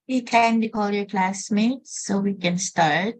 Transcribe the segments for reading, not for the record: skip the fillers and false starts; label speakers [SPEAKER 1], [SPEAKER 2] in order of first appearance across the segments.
[SPEAKER 1] You kindly call your classmates so we can start.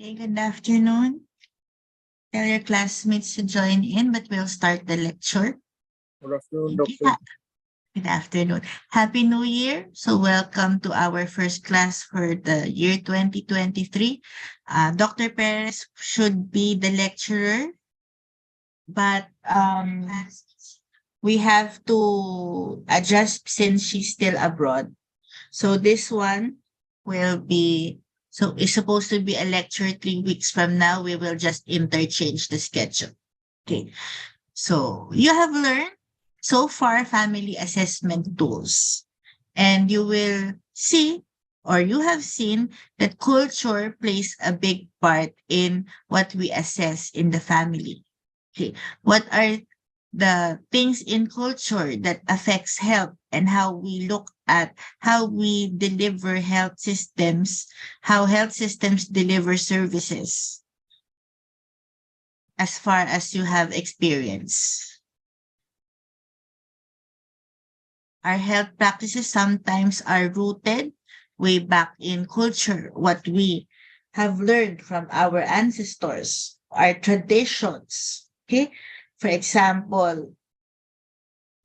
[SPEAKER 1] Okay, good afternoon. Tell your classmates to join in, but we'll start the lecture.
[SPEAKER 2] Good afternoon,
[SPEAKER 1] Okay.
[SPEAKER 2] Doctor.
[SPEAKER 1] Good afternoon. Happy New Year. So welcome to our first class for the year 2023. Dr. Perez should be the lecturer, but we have to adjust since she's still abroad. So this one will be So it's supposed to be a lecture 3 weeks from now. We will just interchange the schedule. Okay. So you have learned so far family assessment tools, and you will see or you have seen that culture plays a big part in what we assess in the family. Okay. What are the things in culture that affects health and how we look at how we deliver health systems, how health systems deliver services as far as you have experience? Our health practices sometimes are rooted way back in culture, what we have learned from our ancestors, our traditions. Okay. For example,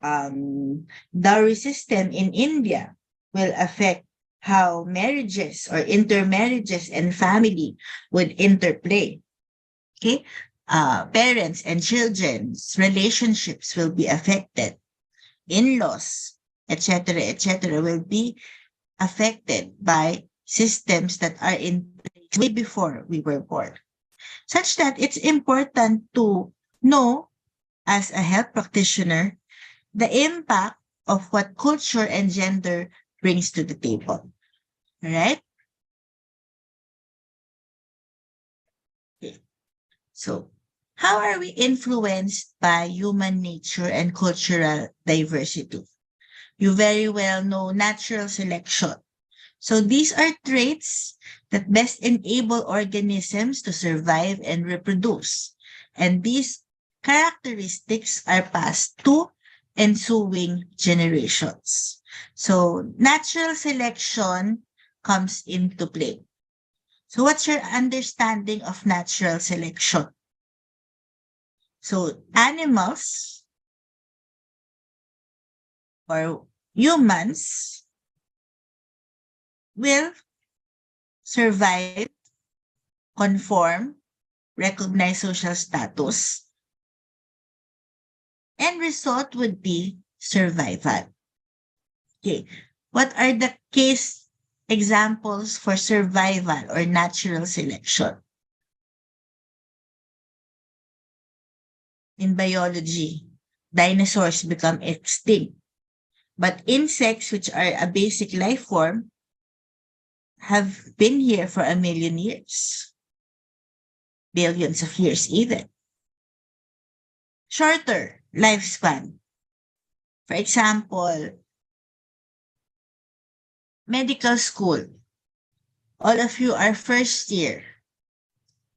[SPEAKER 1] dowry system in India will affect how marriages or intermarriages and family would interplay. Okay. Parents and children's relationships will be affected. In-laws, etc., will be affected by systems that are in place way before we were born. Such that it's important to know as a health practitioner the impact of what culture and gender brings to the table. All right? Okay. So, how are we influenced by human nature and cultural diversity? You very well know natural selection. So these are traits that best enable organisms to survive and reproduce. And these characteristics are passed to ensuing generations. So natural selection comes into play. So what's your understanding of natural selection? So animals or humans will survive, conform, recognize social status, and result would be survival. Okay. What are the case examples for survival or natural selection? In biology, dinosaurs become extinct, but insects, which are a basic life form, have been here for 1,000,000 years, billions of years even. Shorter lifespan. For example, medical school. All of you are first year.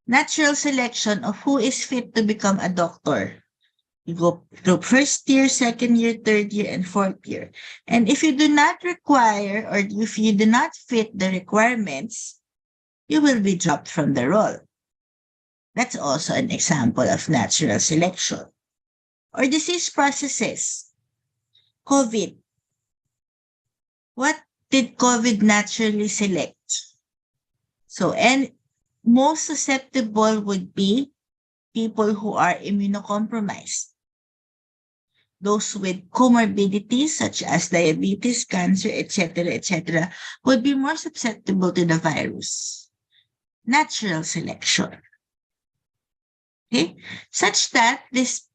[SPEAKER 1] Natural selection of who is fit to become a doctor. You go through first year, second year, third year, and fourth year. And if you do not require or if you do not fit the requirements, you will be dropped from the role. That's also an example of natural selection. Or disease processes. COVID. What did COVID naturally select? So, and most susceptible would be people who are immunocompromised. Those with comorbidities such as diabetes, cancer, etc., would be more susceptible to the virus. Natural selection. Okay? Such that this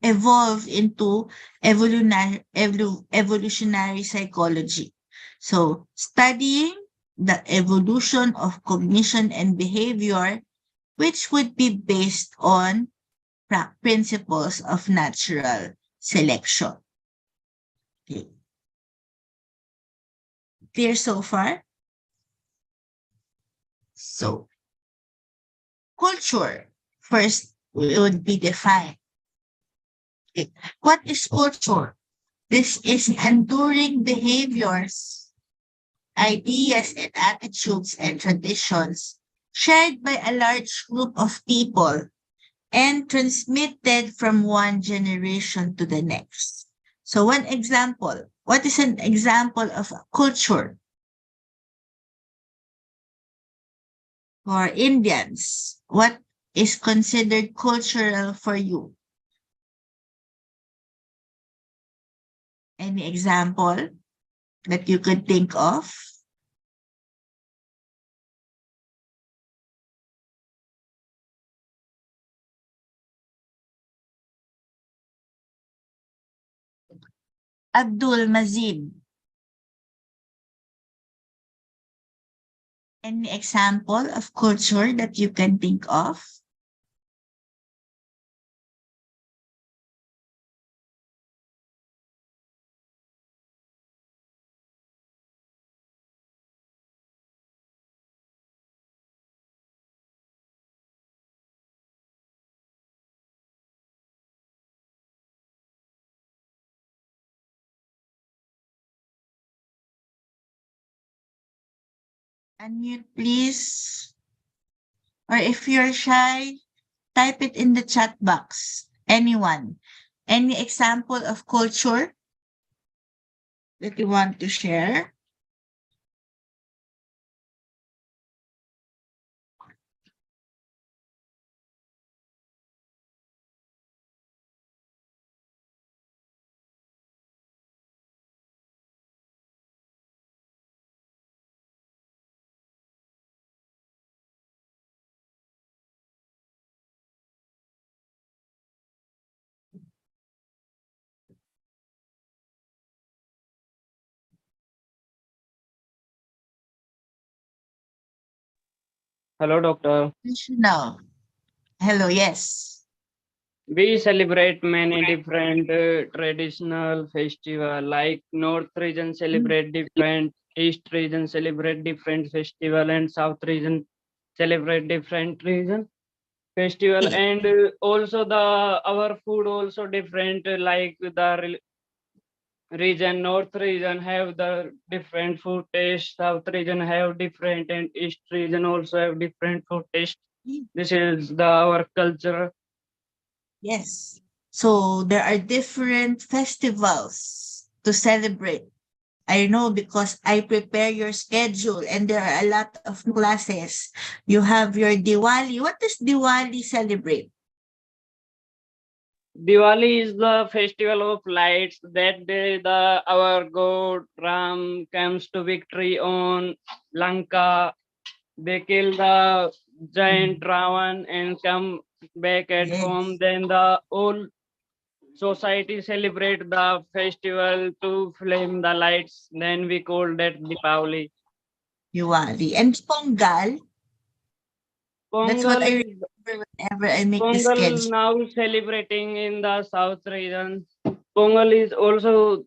[SPEAKER 1] evolved into evolutionary psychology. So, studying the evolution of cognition and behavior, which would be based on principles of natural selection. Okay. Clear so far? So, culture first would be defined. Okay. What is culture? This is enduring behaviors, ideas, and attitudes and traditions shared by a large group of people and transmitted from one generation to the next. So one example, what is an example of a culture? For Indians, what is considered cultural for you? Any example that you could think of? Abdul Mazid. Any example of culture that you can think of? Unmute, please. Or if you're shy, type it in the chat box. Anyone? Any example of culture that you want to share?
[SPEAKER 2] Hello, doctor.
[SPEAKER 1] No. Hello, yes.
[SPEAKER 2] We celebrate many different traditional festival. Like North region
[SPEAKER 1] Mm.
[SPEAKER 2] celebrate different, East region celebrate different festival, and South region celebrate different region festival.
[SPEAKER 1] Okay.
[SPEAKER 2] And also the our food also different. Like the region, North region have the different food taste. South region have different, and East region also have different food taste. This is the our culture.
[SPEAKER 1] Yes. So there are different festivals to celebrate. I know because I prepare your schedule and there are a lot of classes. You have your Diwali. What does Diwali celebrate?
[SPEAKER 2] Diwali is the festival of lights. That day, the our god Ram comes to victory on Lanka. They kill the giant
[SPEAKER 1] Mm.
[SPEAKER 2] Ravan and come back at home.
[SPEAKER 1] Yes,
[SPEAKER 2] Then the whole society celebrate the festival to flame the lights. Then we call that Deepavali.
[SPEAKER 1] Diwali. And Pongal, that's what
[SPEAKER 2] Pongal
[SPEAKER 1] I
[SPEAKER 2] is
[SPEAKER 1] remember whenever I make the
[SPEAKER 2] Pongal
[SPEAKER 1] schedule.
[SPEAKER 2] now celebrating in the south region. Pongal is also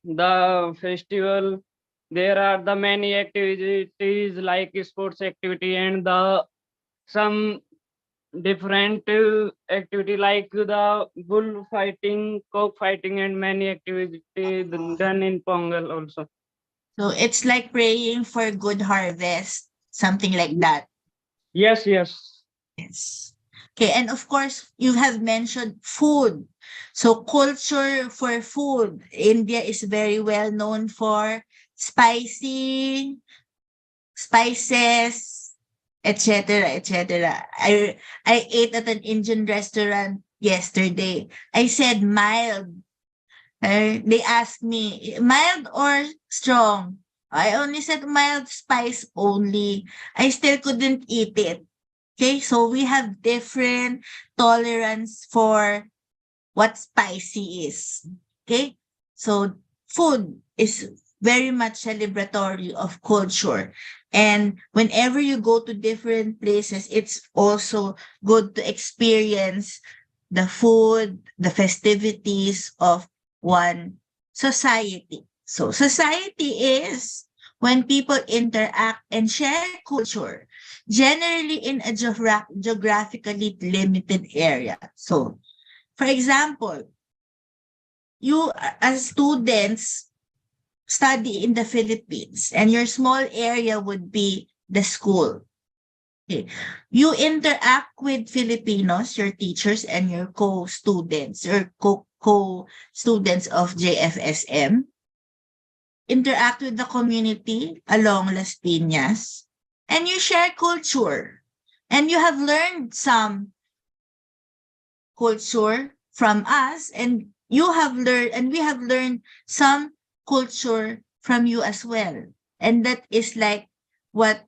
[SPEAKER 2] the festival. There are the many activities like sports activity and the some different activity like the bull fighting, cock fighting, and many activities done in Pongal also.
[SPEAKER 1] So it's like praying for good harvest, something like that.
[SPEAKER 2] Yes, yes.
[SPEAKER 1] Yes. Okay, and of course, you have mentioned food. So culture for food. India is very well known for spicy, spices, etc., etc. I ate at an Indian restaurant yesterday. I said mild. They asked me mild or strong. I only said mild spice only. I still couldn't eat it. Okay, so we have different tolerance for what spicy is. Okay, so food is very much celebratory of culture. And whenever you go to different places, it's also good to experience the food, the festivities of one society. So society is when people interact and share culture, generally in a geographically limited area. So, for example, you as students study in the Philippines and your small area would be the school. Okay. You interact with Filipinos, your teachers and your co-students or co-students of JFSM, interact with the community along Las Piñas, and you share culture. And you have learned some culture from us, and you have learned, and we have learned some culture from you as well. And that is like what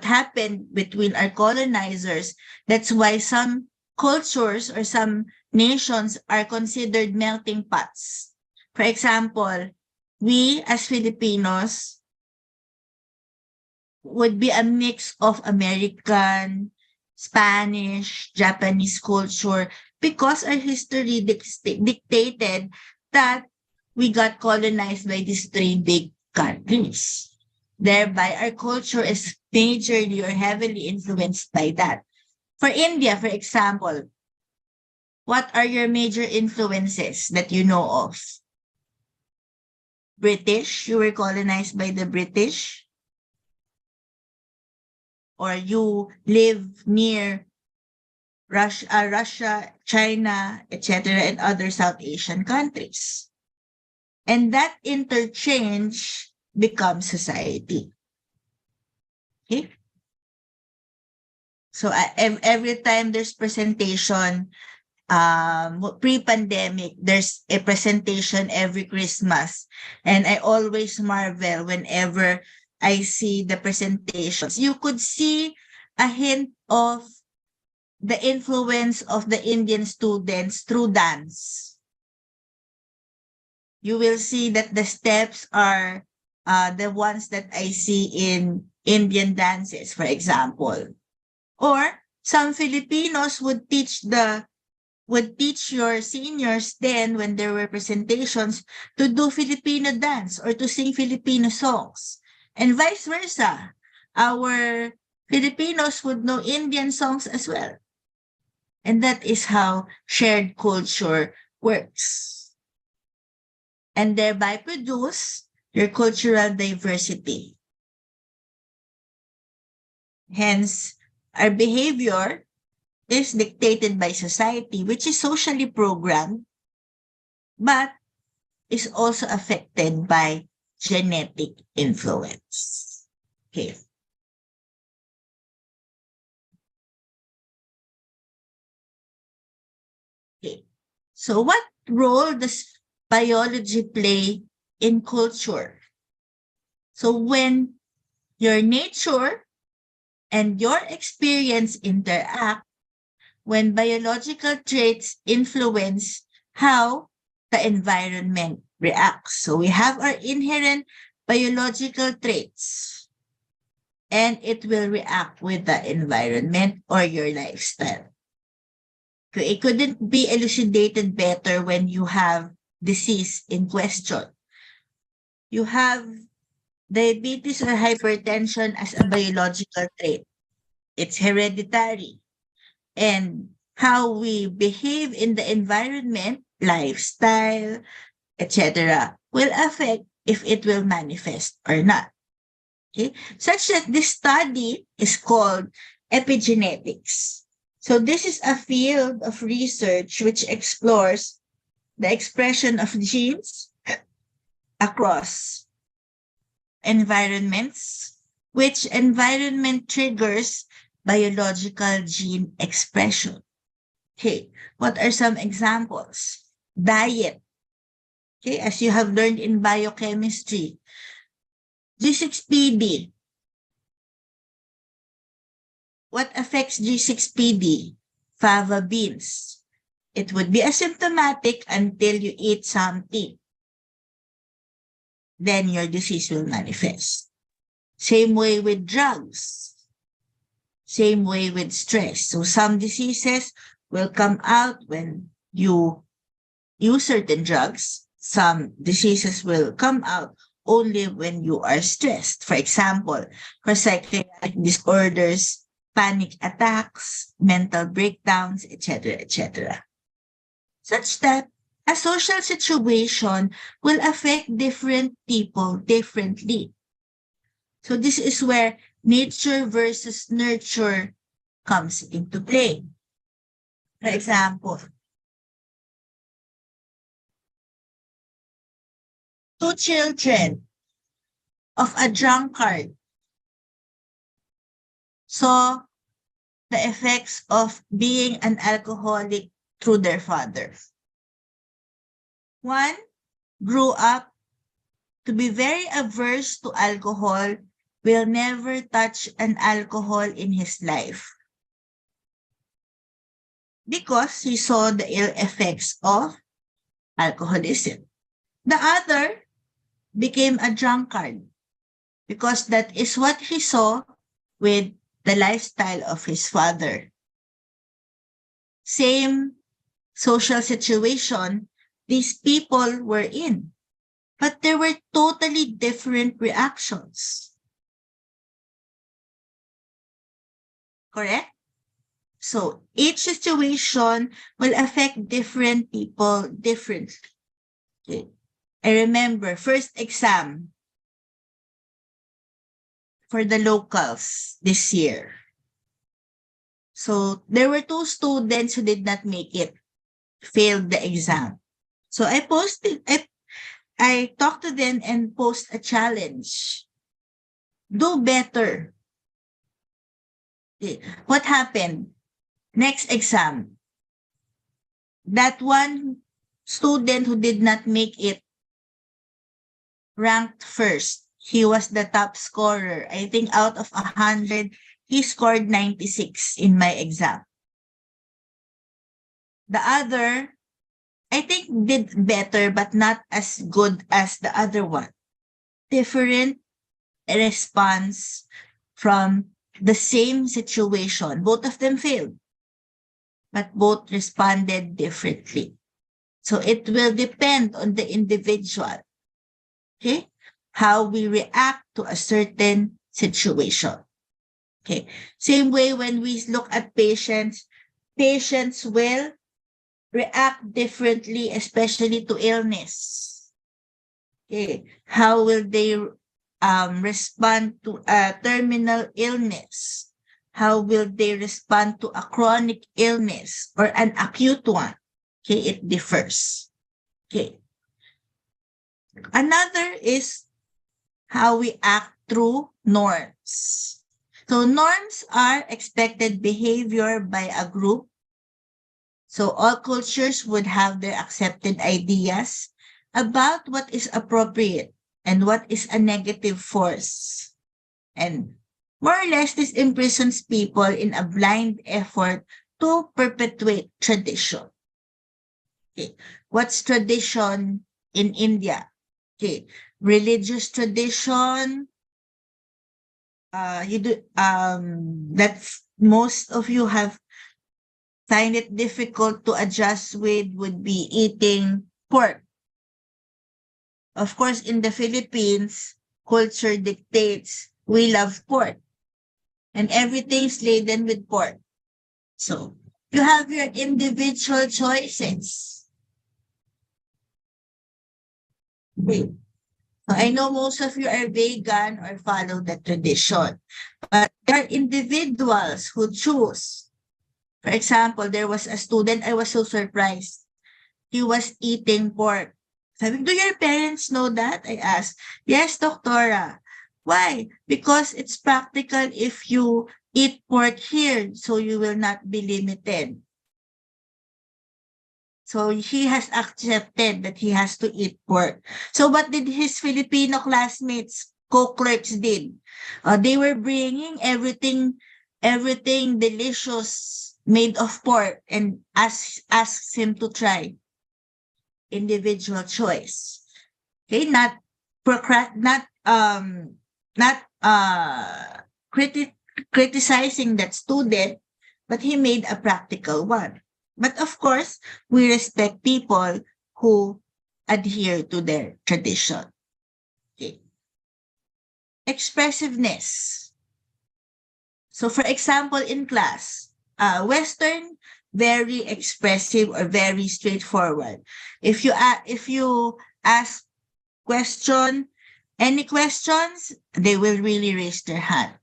[SPEAKER 1] happened between our colonizers. That's why some cultures or some nations are considered melting pots For example, we as Filipinos would be a mix of American, Spanish, Japanese culture because our history dictated that we got colonized by these three big countries. Thereby, our culture is majorly or heavily influenced by that. For India, for example, what are your major influences that you know of? British, you were colonized by the British, or you live near Russia, China, etc., and other South Asian countries. And that interchange becomes society. Okay? So every time there's presentation, pre-pandemic, there's a presentation every Christmas. And I always marvel whenever I see the presentations. You could see a hint of the influence of the Indian students through dance. You will see that the steps are the ones that I see in Indian dances, for example. Or some Filipinos would teach your seniors then when there were presentations to do Filipino dance or to sing Filipino songs. And vice versa. Our Filipinos would know Indian songs as well. And that is how shared culture works. And thereby produce your cultural diversity. Hence, our behavior is dictated by society, which is socially programmed, but is also affected by genetic influence. Okay. Okay. So what role does biology play in culture? So when your nature and your experience interact, when biological traits influence how the environment reacts. So we have our inherent biological traits, and it will react with the environment or your lifestyle. It couldn't be elucidated better when you have disease in question. You have diabetes or hypertension as a biological trait. It's hereditary. And how we behave in the environment, lifestyle, etc., will affect if it will manifest or not. Okay? Such that this study is called epigenetics. So this is a field of research which explores the expression of genes across environments, which environment triggers biological gene expression. Okay, what are some examples? Diet. Okay, as you have learned in biochemistry. G6PD. What affects G6PD? Fava beans. It would be asymptomatic until you eat something. Then your disease will manifest. Same way with drugs. Same way with stress. So some diseases will come out when you use certain drugs. Some diseases will come out only when you are stressed. For example, for psychiatric disorders, panic attacks, mental breakdowns, etc., etc. Such that a social situation will affect different people differently. So this is where nature versus nurture comes into play. For example, two children of a drunkard saw the effects of being an alcoholic through their father. One grew up to be very averse to alcohol, will never touch an alcohol in his life because he saw the ill effects of alcoholism. The other became a drunkard because that is what he saw with the lifestyle of his father. Same social situation these people were in, but there were totally different reactions. Correct? So each situation will affect different people differently. Okay. I remember first exam for the locals this year. So there were two students who did not make it, failed the exam. So I talked to them and posed a challenge. Do better. Okay. What happened? Next exam, that one student who did not make it ranked first. He was the top scorer. I think out of 100, he scored 96 in my exam. The other, I think, did better, but not as good as the other one. Different response from the same situation. Both of them failed, but both responded differently. So it will depend on the individual, okay? How we react to a certain situation. Okay. Same way when we look at patients, patients will react differently, especially to illness. Okay. How will they respond to a terminal illness? How will they respond to a chronic illness or an acute one? Okay, it differs. Okay. Another is how we act through norms. So norms are expected behavior by a group. So all cultures would have their accepted ideas about what is appropriate and what is a negative force. And more or less, this imprisons people in a blind effort to perpetuate tradition. Okay. What's tradition in India? Okay. Religious tradition, you do that's most of you have find it difficult to adjust with would be eating pork. Of course, in the Philippines, culture dictates we love pork and everything's laden with pork. So you have your individual choices. Okay. So I know most of you are vegan or follow the tradition, but there are individuals who choose. For example, there was a student, I was so surprised. He was eating pork. Sabi, do your parents know that? I asked. Yes, doctora. Why? Because it's practical if you eat pork here, so you will not be limited. So he has accepted that he has to eat pork. So what did his Filipino classmates, co-clerks did? They were bringing everything delicious made of pork and asks him to try. Individual choice. Okay, not not not criticizing that student, but he made a practical one. But of course, we respect people who adhere to their tradition. Okay. Expressiveness. So for example, in class, Western, very expressive or very straightforward. If you ask question, any questions, they will really raise their hand.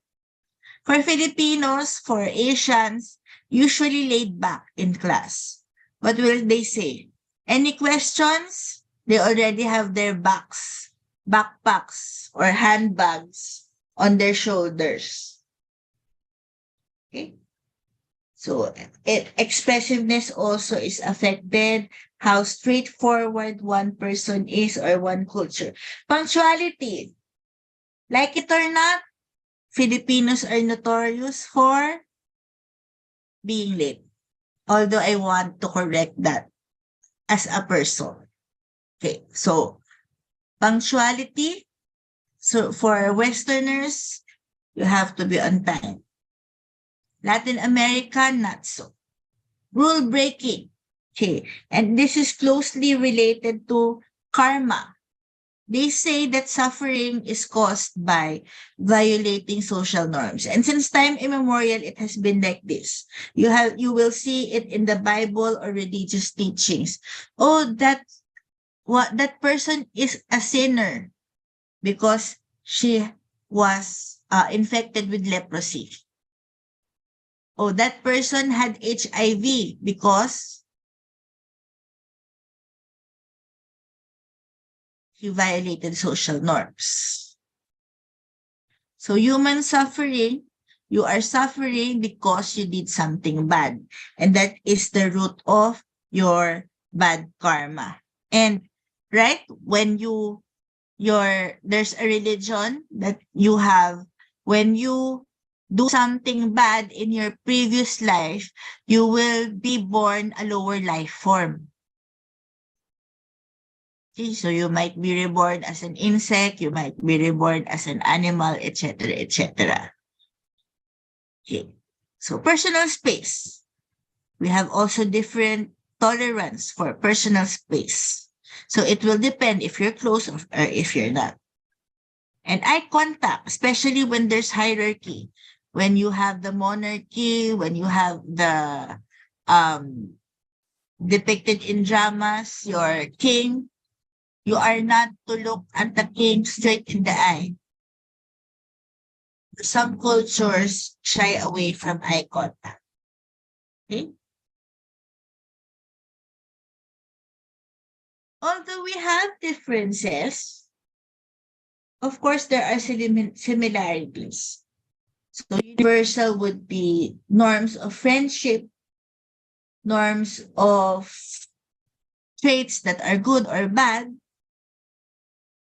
[SPEAKER 1] For Filipinos, for Asians, usually laid back in class. What will they say? Any questions? They already have their backpacks, or handbags on their shoulders. Okay. So expressiveness also is affected how straightforward one person is or one culture. Punctuality. Like it or not, Filipinos are notorious for being late. Although I want to correct that as a person. Okay, so Punctuality. So for Westerners, you have to be on time. Latin America, not so. Rule breaking. Okay. And this is closely related to karma. They say that suffering is caused by violating social norms. And since time immemorial, it has been like this. You will see it in the Bible or religious teachings. Oh, that person is a sinner because she was infected with leprosy. Oh, that person had HIV because he violated social norms. So human suffering, you are suffering because you did something bad. And that is the root of your bad karma. And right, when there's a religion that you have, when you do something bad in your previous life, you will be born a lower life form. Okay, so you might be reborn as an insect, you might be reborn as an animal, etc., etc. Okay, so personal space. We have also different tolerance for personal space. So it will depend if you're close or if you're not. And eye contact, especially when there's hierarchy, when you have the monarchy, when you have the um, depicted in dramas, your king, you are not to look at the king straight in the eye. Some cultures shy away from eye contact. Okay? Although we have differences, of course, there are similarities. So universal would be norms of friendship, norms of traits that are good or bad,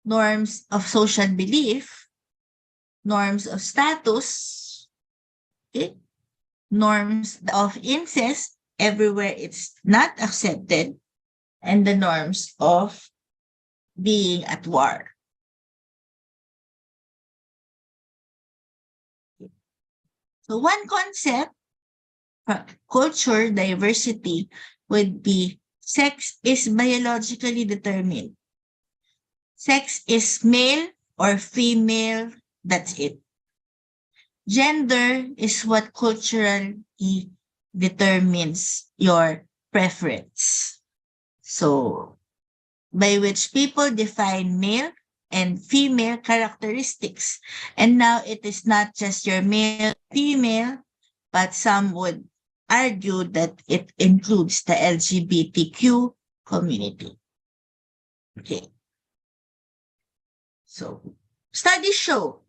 [SPEAKER 1] norms of social belief, norms of status, okay? Norms of incest, everywhere it's not accepted, and the norms of being at war. So one concept for culture diversity would be sex is biologically determined. Sex is male or female, that's it. Gender is what culturally determines your preference. So, by which people define male and female characteristics. And now it is not just your male, female, but some would argue that it includes the LGBTQ community. Okay. So, studies show,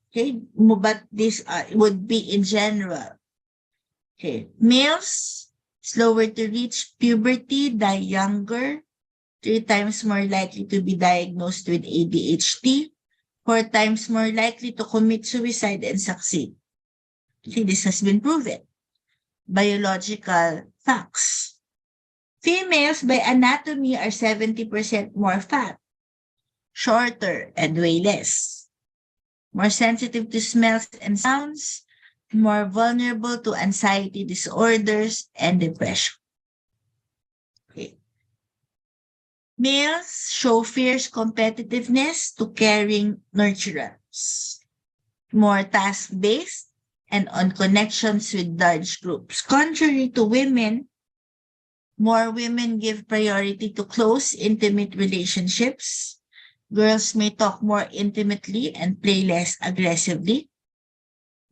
[SPEAKER 1] okay, but this would be in general. Okay, males slower to reach puberty, die younger, 3 times more likely to be diagnosed with ADHD, 4 times more likely to commit suicide and succeed. Okay, this has been proven. Biological facts. Females by anatomy are 70% more fat, shorter, and weigh less. More sensitive to smells and sounds, more vulnerable to anxiety disorders and depression. Okay. Males show fierce competitiveness to caring nurturers, more task-based, and on connections with large groups. Contrary to women, more women give priority to close, intimate relationships. Girls may talk more intimately and play less aggressively,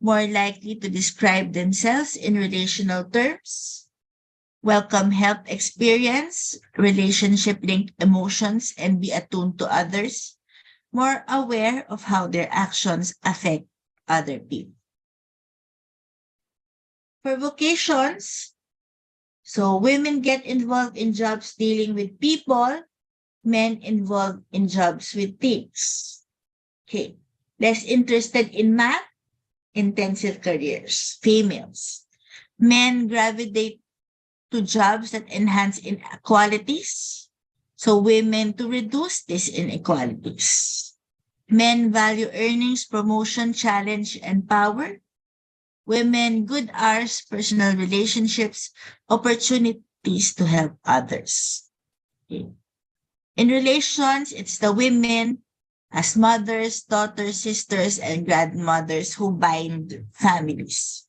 [SPEAKER 1] more likely to describe themselves in relational terms, welcome help experience, relationship-linked emotions, and be attuned to others, more aware of how their actions affect other people. For vocations, so women get involved in jobs dealing with people, men involved in jobs with things. Okay. Less interested in math, intensive careers, females. Men gravitate to jobs that enhance inequalities, So women to reduce these inequalities. Men value earnings, promotion, challenge, and power. Women, good hours, personal relationships, opportunities to help others. Okay. In relations, it's the women as mothers, daughters, sisters, and grandmothers who bind families.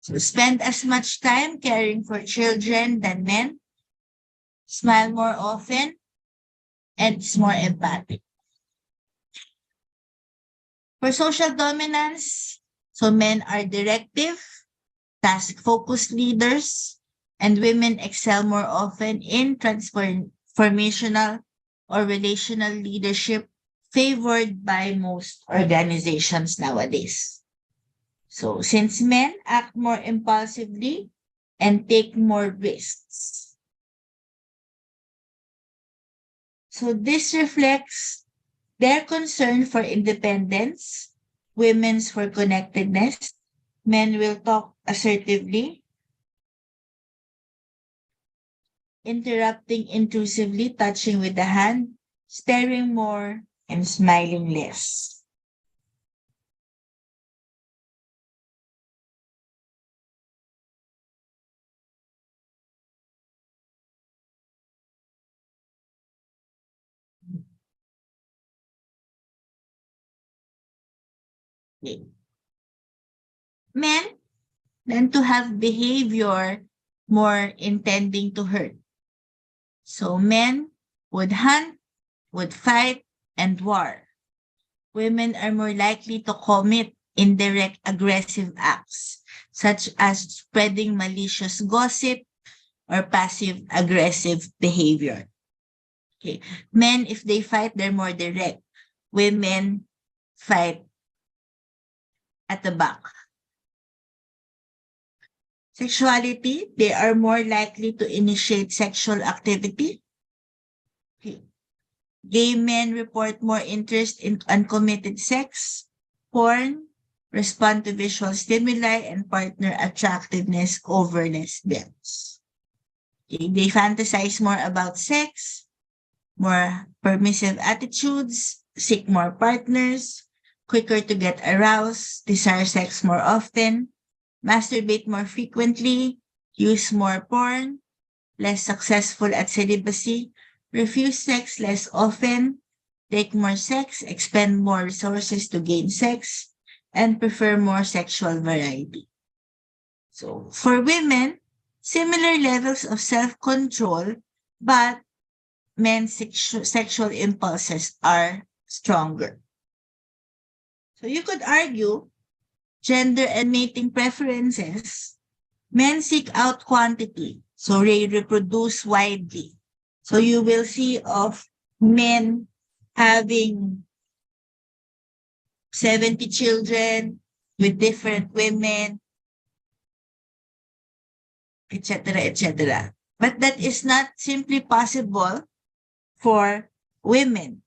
[SPEAKER 1] So spend as much time caring for children than men, smile more often, and is more empathic. For social dominance, so men are directive, task-focused leaders, and women excel more often in transformational or relational leadership favored by most organizations nowadays. So since men act more impulsively and take more risks. So this reflects their concern for independence, women's for connectedness. Men will talk assertively, interrupting intrusively, touching with the hand, staring more, and smiling less. Okay. Men tend to have behavior more intending to hurt. So men would hunt, would fight, and war. Women are more likely to commit indirect aggressive acts, such as spreading malicious gossip or passive aggressive behavior. Okay. Men, if they fight, they're more direct. Women fight at the back. Sexuality, they are more likely to initiate sexual activity. Okay. Gay men report more interest in uncommitted sex, porn, respond to visual stimuli, and partner attractiveness over lesbians. Okay. They fantasize more about sex, more permissive attitudes, seek more partners, quicker to get aroused, desire sex more often, masturbate more frequently, use more porn, less successful at celibacy, refuse sex less often, take more sex, expend more resources to gain sex, and prefer more sexual variety. So for women, similar levels of self-control, but men's sexual impulses are stronger. So you could argue gender and mating preferences. Men seek out quantity, so they reproduce widely. So you will see of men having 70 children with different women, etc., etc. But that is not simply possible for women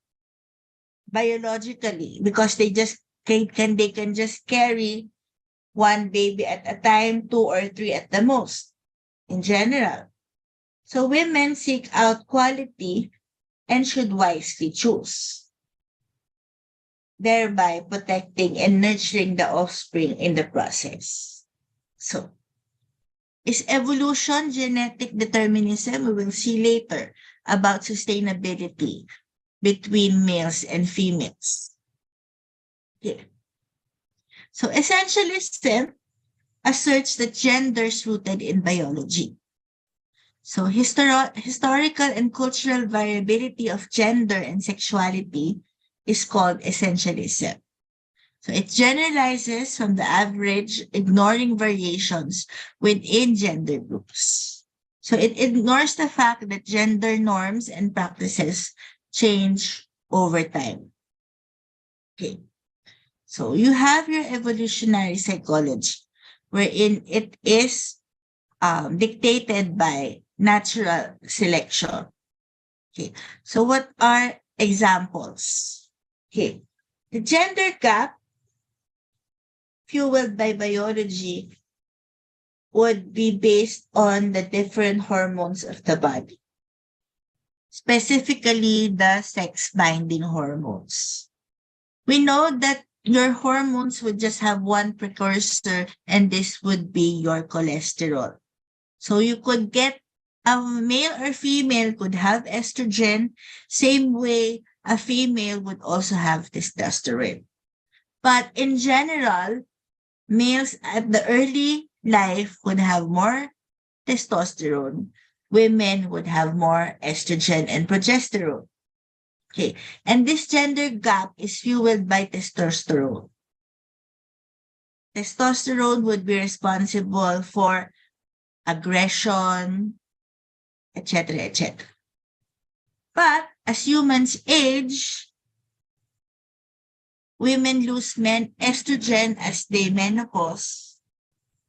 [SPEAKER 1] biologically because they can just carry one baby at a time, two or three at the most in general. So women seek out quality and should wisely choose, thereby protecting and nurturing the offspring in the process. So, is evolution genetic determinism? We will see later about sustainability between males and females. Okay. So, essentialism asserts that gender is rooted in biology. So historical and cultural variability of gender and sexuality is called essentialism. So it generalizes from the average, ignoring variations within gender groups. So it ignores the fact that gender norms and practices change over time. Okay. So you have your evolutionary psychology, wherein it is dictated by natural selection. Okay. So what are examples? Okay. The gender gap fueled by biology would be based on the different hormones of the body. specifically the sex binding hormones. We know that your hormones would just have one precursor, and this would be your cholesterol. So you could get a male or female could have estrogen, same way a female would also have testosterone. But in general, males at the early life would have more testosterone. Women would have more estrogen and progesterone. Okay. And this gender gap is fueled by testosterone. Testosterone would be responsible for aggression, etc., etc. But as humans age, women lose men estrogen as they menopause.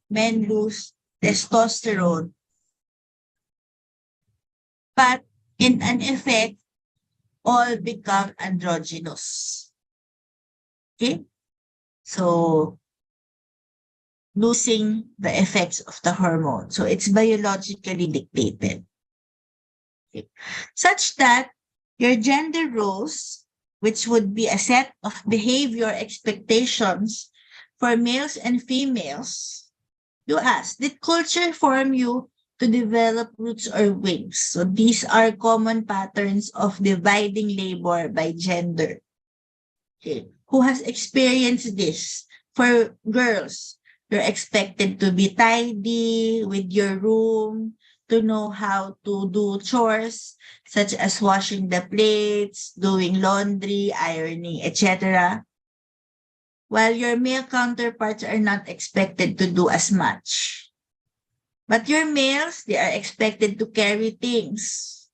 [SPEAKER 1] Men lose testosterone. But in an effect, all become androgynous. Okay? So losing the effects of the hormone. So it's biologically dictated. Okay. Such that your gender roles, which would be a set of behavior expectations for males and females, you ask, did culture form you to develop roots or wings? So these are common patterns of dividing labor by gender. Okay. Who has experienced this? For girls, you're expected to be tidy with your room, to know how to do chores such as washing the plates, doing laundry, ironing, etc. While your male counterparts are not expected to do as much. But your males, they are expected to carry things,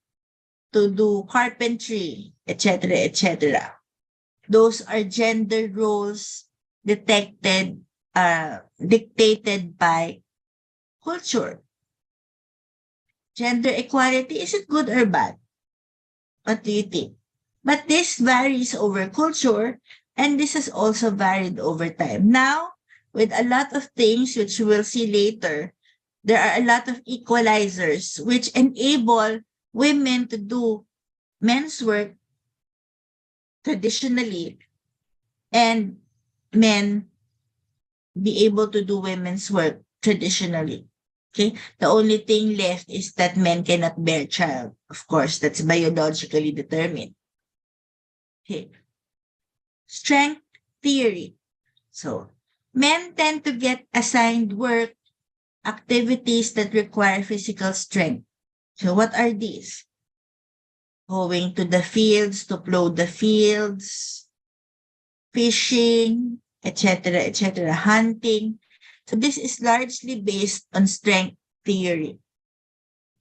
[SPEAKER 1] to do carpentry, etc., etc. Those are gender roles dictated by culture. Gender equality, is it good or bad? What do you think? But this varies over culture, and this has also varied over time. Now, with a lot of things which we'll see later, there are a lot of equalizers which enable women to do men's work traditionally and men be able to do women's work traditionally. Okay. The only thing left is that men cannot bear child. Of course, that's biologically determined. Okay. Strength theory. So men tend to get assigned work activities that require physical strength. So what are these? Going to the fields to plow the fields, fishing, etc., etc., hunting. So this is largely based on strength theory.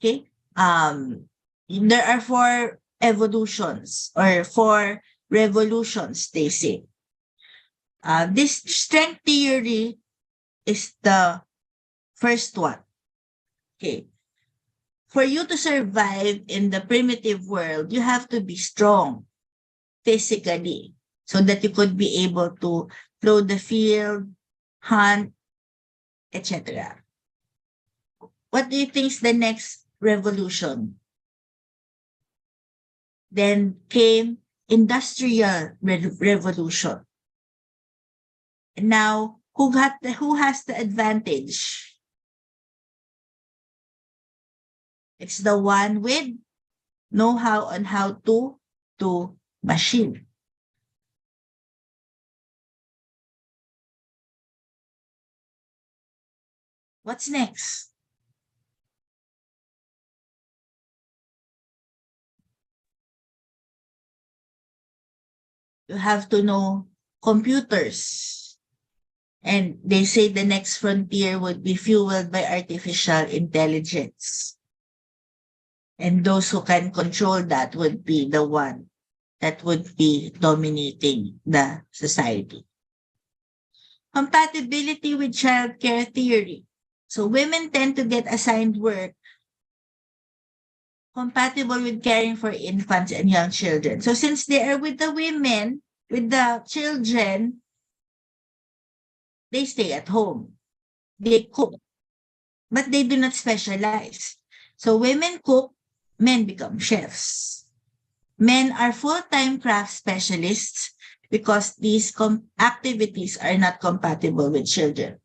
[SPEAKER 1] Okay. There are four evolutions or four revolutions, they say. This strength theory is the first one. Okay. For you to survive in the primitive world, you have to be strong physically so that you could be able to plow the field, hunt, etc. What do you think is the next revolution? Then came industrial revolution. And now, who has the advantage? It's the one with know-how on how to do machine. What's next? You have to know computers. And they say the next frontier would be fueled by artificial intelligence. And those who can control that would be the one that would be dominating the society. Compatibility with childcare theory. So women tend to get assigned work compatible with caring for infants and young children. So since they are with the women, with the children, they stay at home. They cook, but they do not specialize. So women cook, men become chefs. Men are full-time craft specialists because these activities are not compatible with children.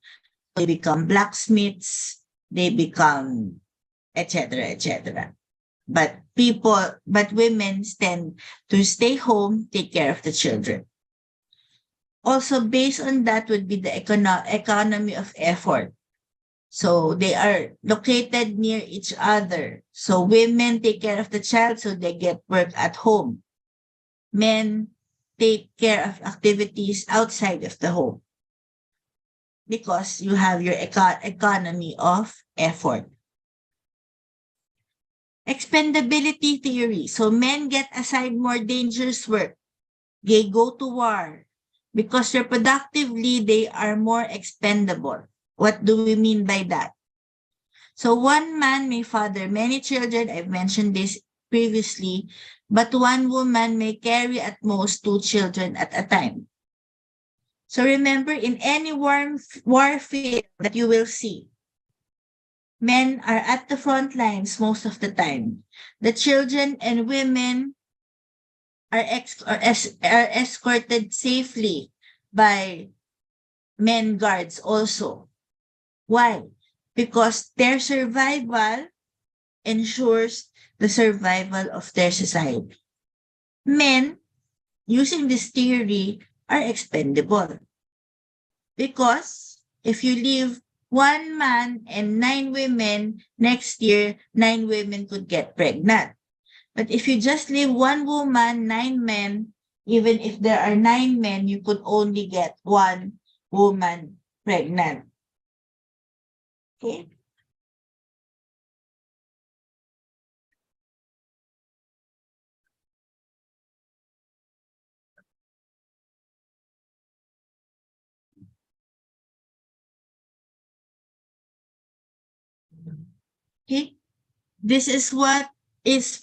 [SPEAKER 1] They become blacksmiths, they become etc., etc. But women tend to stay home, take care of the children. Also, based on that would be the economy of effort. So they are located near each other. So women take care of the child, so they get work at home. Men take care of activities outside of the home because you have your economy of effort. Expendability theory. So men get assigned more dangerous work. They go to war because reproductively they are more expendable. What do we mean by that? So one man may father many children. I've mentioned this previously, but one woman may carry at most 2 children at a time. So remember, in any warfare that you will see, men are at the front lines most of the time. The children and women are escorted safely by men guards also. Why? Because their survival ensures the survival of their society. Men, using this theory, are expendable. Because if you leave 1 man and 9 women, next year, 9 women could get pregnant. But if you just leave 1 woman, 9 men, even if there are 9 men, you could only get 1 woman pregnant. Okay? Okay? This is what is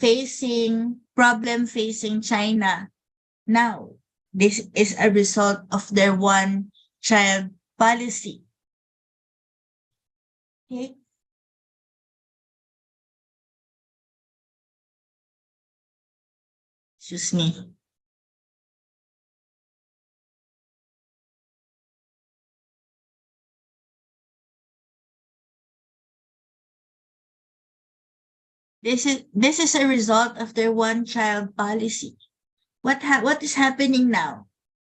[SPEAKER 1] problem facing China now. This is a result of their one child policy. Okay? Excuse me. This is a result of their one child policy. What is happening now?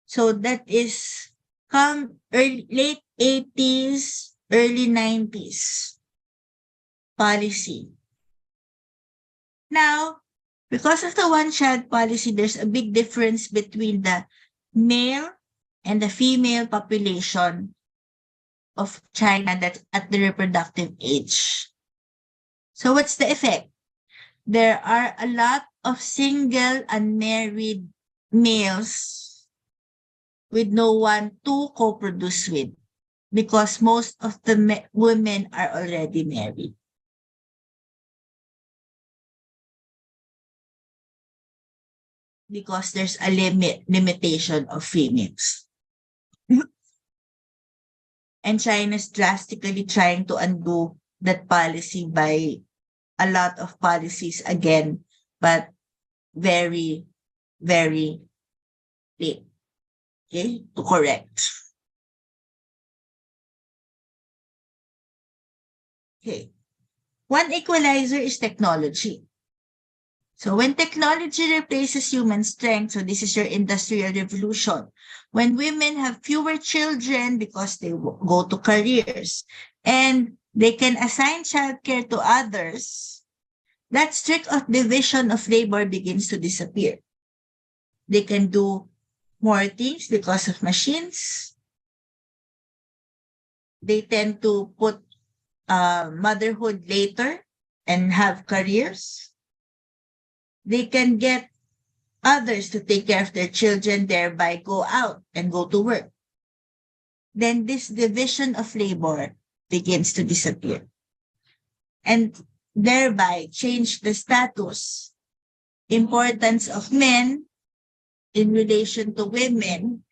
[SPEAKER 1] So that is late 80s, early 90s policy. Now, because of the one child policy, there's a big difference between the male and the female population of China that's at the reproductive age. So what's the effect? There are a lot of single unmarried males with no one to co-produce with because most of the women are already married. Because there's a limitation of females. And China is drastically trying to undo that policy by a lot of policies again, but very, very late. Okay, to correct. Okay. One equalizer is technology. So when technology replaces human strength, so this is your industrial revolution. When women have fewer children because they go to careers and they can assign childcare to others, that strict division of labor begins to disappear. They can do more things because of machines. They tend to put motherhood later and have careers. They can get others to take care of their children, thereby go out and go to work. Then this division of labor begins to disappear and thereby change the status, importance of men in relation to women,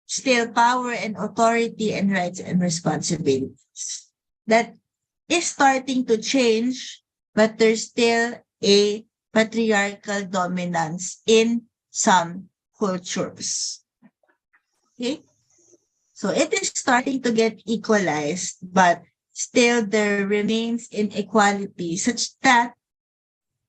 [SPEAKER 1] still power and authority and rights and responsibilities. That is starting to change, but there's still a patriarchal dominance in some cultures. Okay? So it is starting to get equalized, but still there remains inequality such that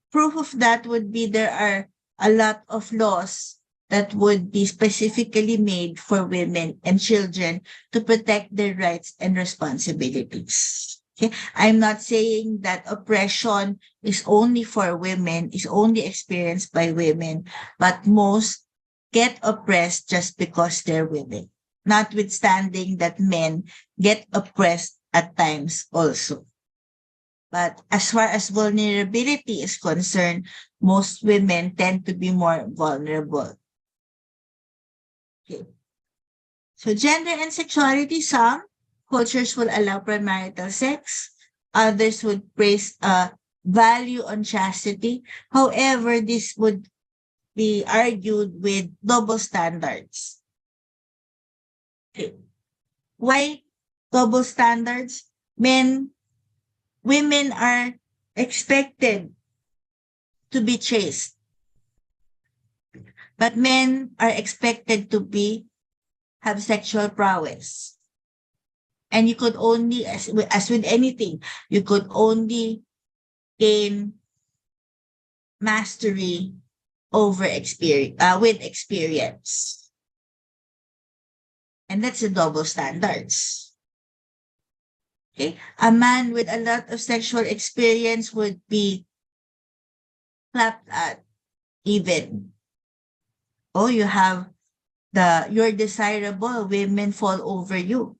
[SPEAKER 1] proof of that would be there are a lot of laws that would be specifically made for women and children to protect their rights and responsibilities. Okay? I'm not saying that oppression is only for women, is only experienced by women, but most get oppressed just because they're women, notwithstanding that men get oppressed at times also. But as far as vulnerability is concerned, most women tend to be more vulnerable. Okay. So gender and sexuality, some cultures will allow premarital sex. Others would place a value on chastity. However, this would be argued with double standards. Okay. Why double standards? Women are expected to be chaste, but men are expected to have sexual prowess. And you could only, as with anything, you could only gain mastery over experience, with experience. And that's the double standards. Okay. A man with a lot of sexual experience would be clapped at even. Oh, you're desirable, women fall over you.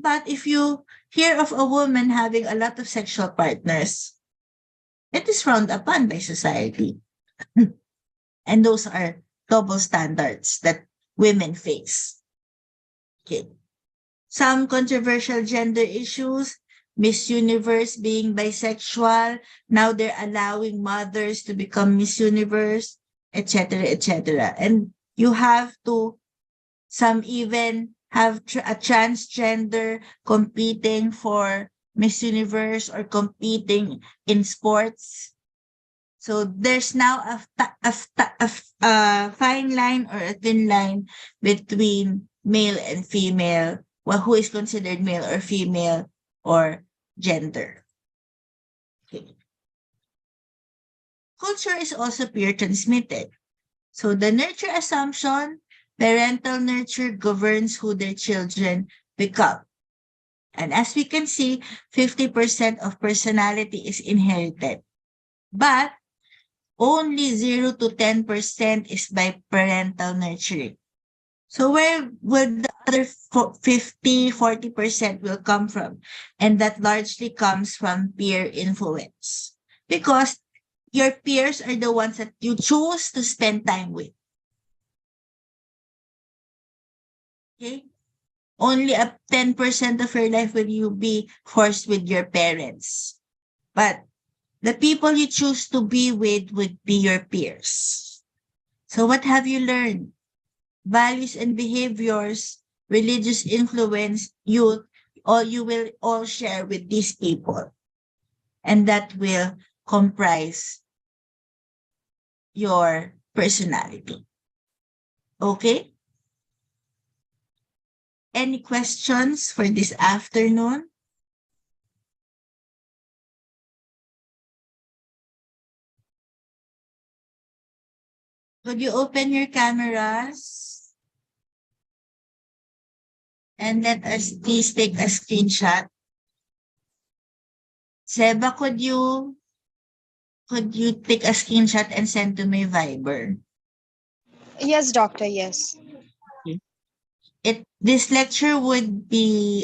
[SPEAKER 1] But if you hear of a woman having a lot of sexual partners, it is frowned upon by society. And those are double standards that women face. Okay. Some controversial gender issues, Miss Universe being bisexual, now they're allowing mothers to become Miss Universe, etc., etc. And you have to, some even have a transgender competing for Miss Universe or competing in sports. So there's now a fine line or a thin line between male and female, well, who is considered male or female or gender. Okay. Culture is also peer transmitted. So the nurture assumption, parental nurture governs who their children become. And as we can see, 50% of personality is inherited. But only 0 to 10% is by parental nurturing. So where will the other 40% will come from? And that largely comes from peer influence. Because your peers are the ones that you choose to spend time with. Okay? Only up 10% of your life will you be forced with your parents. But the people you choose to be with would be your peers. So what have you learned? Values and behaviors, religious influence, you will all share with these people. And that will comprise your personality. Okay? Any questions for this afternoon? Could you open your cameras? And let us please take a screenshot. Seba, could you take a screenshot and send to my Viber?
[SPEAKER 3] Yes, doctor, yes.
[SPEAKER 1] This lecture would be